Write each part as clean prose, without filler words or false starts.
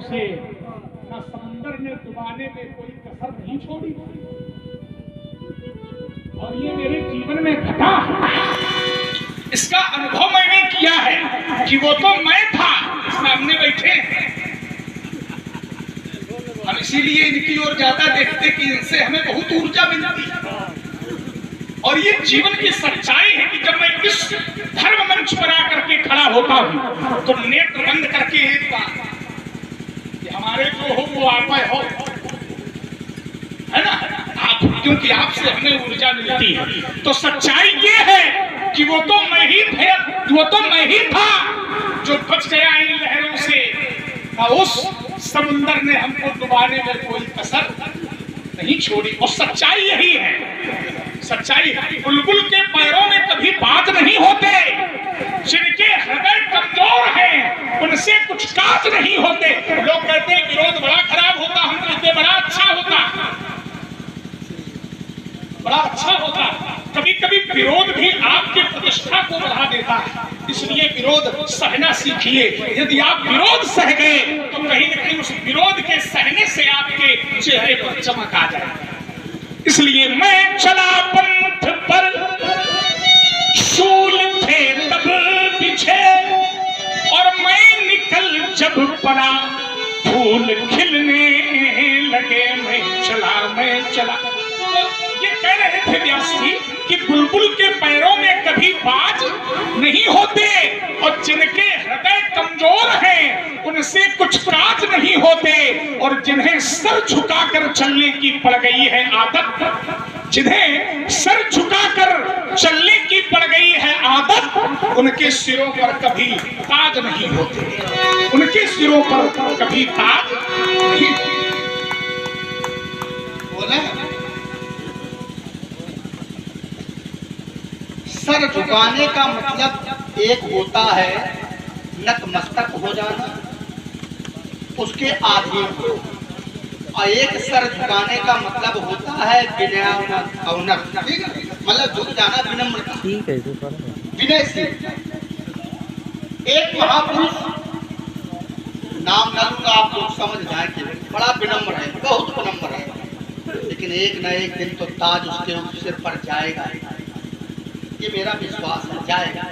से न समंदर ने डुबाने में कोई कसर नहीं छोड़ी और ये मेरे जीवन में घटा। इसका अनुभव मैंने किया है कि वो तो मैं था, सामने बैठे हैं। हम इसीलिए इनकी ओर ज्यादा देखते कि इनसे हमें बहुत ऊर्जा मिलती है। और ये जीवन की सच्चाई है कि जब मैं इस धर्म मंच पर आकर के खड़ा होता हूँ तो नेत्र बंद करके एक बात कि हमारे जो हो वो आप हो, है ना, आप, क्योंकि आपसे हमें ऊर्जा मिलती है। तो सच्चाई ये है कि वो तो मैं ही था जो बच गया इन लहरों से। उस समुंदर ने हमको डुबाने में कोई कसर नहीं छोड़ी। और सच्चाई यही है, सच्चाई बुलबुल के पैरों में कभी बात नहीं होते, जिनके हृदय कमजोर हैं उनसे कुछ काज नहीं होते। लोग कहते हैं विरोध बड़ा खराब होता, हम कहते बड़ा अच्छा होता, बड़ा अच्छा होता। कभी कभी विरोध भी आपकी प्रतिष्ठा को बढ़ा देता है, इसलिए विरोध सहना सीखिए। यदि आप विरोध सह गए तो कहीं न कहीं उस विरोध के सहने से आपके चेहरे पर चमक आ जाए। इसलिए मैं चला पंथ पर, शूल थे तब बिछे, और मैं निकल जब पड़ा फूल खिलने लगे। मैं चला ये कह रहे थे व्यास जी कि बुलबुल के पैरों में कभी बाज नहीं होते, और जिनके हृदय कमजोर हैं उनसे कुछ काज नहीं होते। और जिन्हें सर झुकाकर चलने की पड़ गई है आदत, जिन्हें सर झुकाकर चलने की पड़ गई है आदत, उनके सिरों पर कभी ताज नहीं होते, उनके सिरों पर कभी ताज नहीं बोला। सर झुकाने का मतलब एक होता है नतमस्तक हो जाना, उसके आधीन हो, और एक सर झुकाने का मतलब होता है विनय, मतलब झुक जाना, विनम्रता, विनय से। एक महापुरुष, नाम न लूंगा, आप लोग समझ जाए कि बड़ा विनम्र है, बहुत विनम्र है, लेकिन एक न एक दिन तो ताज उसके सिर पर जाएगा, ये मेरा विश्वास है, जाएगा।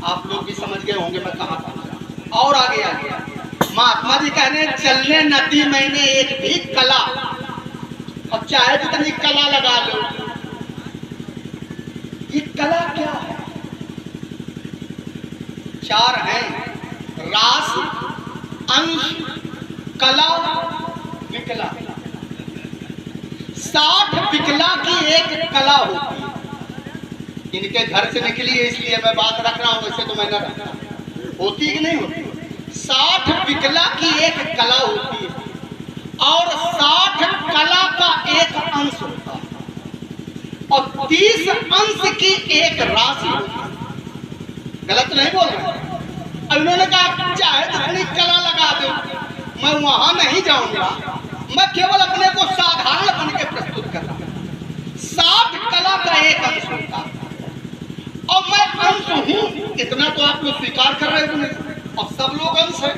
आप लोग भी समझ गए होंगे मैं कहाँ पहुंचा। और आगे महात्मा जी कहने चलने नदी मैंने एक भी कला, अब चाहे जितनी कला लगा लो, ये कला क्या है? चार हैं, रास, अंश, कला, विकला। 60 विकला की एक कला होती है। इनके घर से निकली है इसलिए मैं बात रख रहा हूं, वैसे तो मैं न रख रहा हूं। होती कि नहीं होती? 60 विकला की एक कला होती है, और 60 कला का एक अंश होता है, और 30 अंश की एक राशि होती है। गलत नहीं बोल रहे? अब इन्होंने कहा चाहे जितनी कला लगा दो, मैं वहां नहीं जाऊंगा, मैं केवल अपने को साधारण बन के प्रस्तुत कर रहा हूं। 60 कला का एक अंश होता है, और मैं अंश हूं, इतना तो आप लोग स्वीकार कर रहे हो, और सब लोग अंश हैं,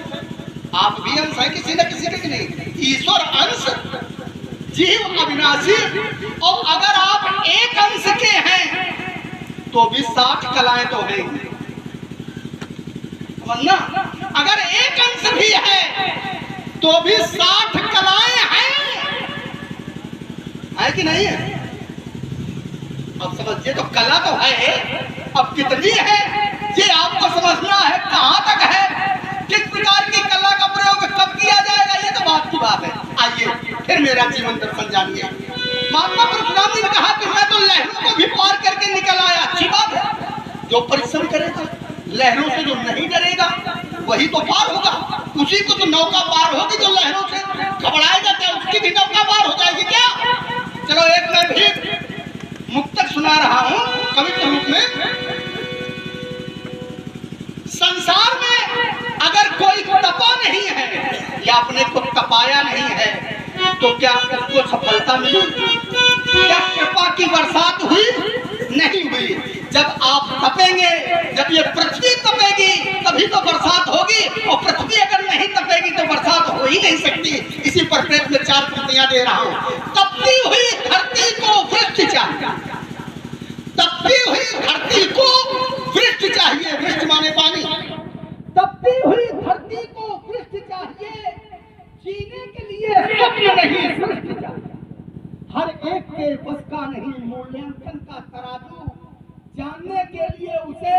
आप भी अंश हैं किसी न किसी के नहीं। ईश्वर अंश, जीव अविनाशी, और अगर आप एक अंश के हैं तो भी 60 कलाएं तो हैं, वरना अगर एक अंश भी है तो भी 60 कलाएं हैं, है कि नहीं है? अब समझिए, तो कला तो है, अब कितनी है ये आपको समझना है, कहां तक है, किस प्रकार की कला का प्रयोग कब किया जाएगा, ये तो बात की बात है। आइए फिर मेरा जीवन दर्शन जानिए। महात्मा परशुराम जी ने कहा कि मैं तो लहरों को भी पार करके निकल आया। अच्छी बात है, जो परिश्रम करेगा, लहरों से जो नहीं डरेगा वही तो पार होगा, उसी को तो नौका पार होगी। जो लहरों से घबराएगा क्या उसकी भी नौका पार हो जाएगी क्या? चलो एक मैं भी मुक्तक सुना रहा हूं कवि के रूप में। संसार में अगर कोई तपा नहीं है या अपने को तपाया नहीं है तो क्या उसको सफलता मिली? क्या कृपा की बरसात हुई? नहीं हुई। जब आप तपेंगे, जब ये पृथ्वी तपेगी तभी तो बरसात होगी, और पृथ्वी अगर नहीं तपेगी तो बरसात हो ही नहीं सकती। इसी पर प्रेत में 4 पंक्तियां दे रहा हूं। तपती हुई धरती को वृष्टि चाहिए, तपती हुई धरती को वृष्टि चाहिए, वृष्टि माने पानी। तपती हुई धरती को वृष्टि चाहिए, जीने के लिए स्वप्न नहीं सृष्टि चाहिए। हर एक के बस का नहीं मूल्यांकन का तराजू, जानने के लिए उसे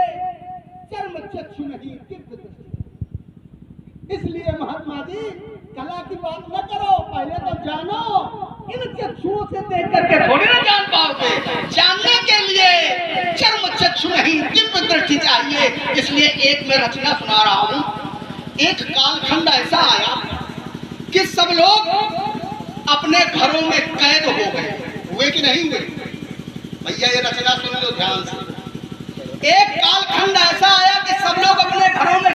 चर्म चक्षु नहीं दिव्य दृष्टि। इसलिए महात्मा जी कला की बात न करो, पहले तो जानो। इन चक्षुओं से देख करके थोड़ी ना जान पाओगे, जानने के लिए चर्म चक्षु नहीं दिव्य दृष्टि चाहिए। इसलिए एक मैं रचना सुना रहा हूं। एक कालखंड ऐसा आया कि सब लोग अपने घरों में कैद हो गए। हुए कि नहीं हुए? भैया ये रचना सुन लो ध्यान से। एक कालखंड ऐसा आया कि सब लोग अपने घरों में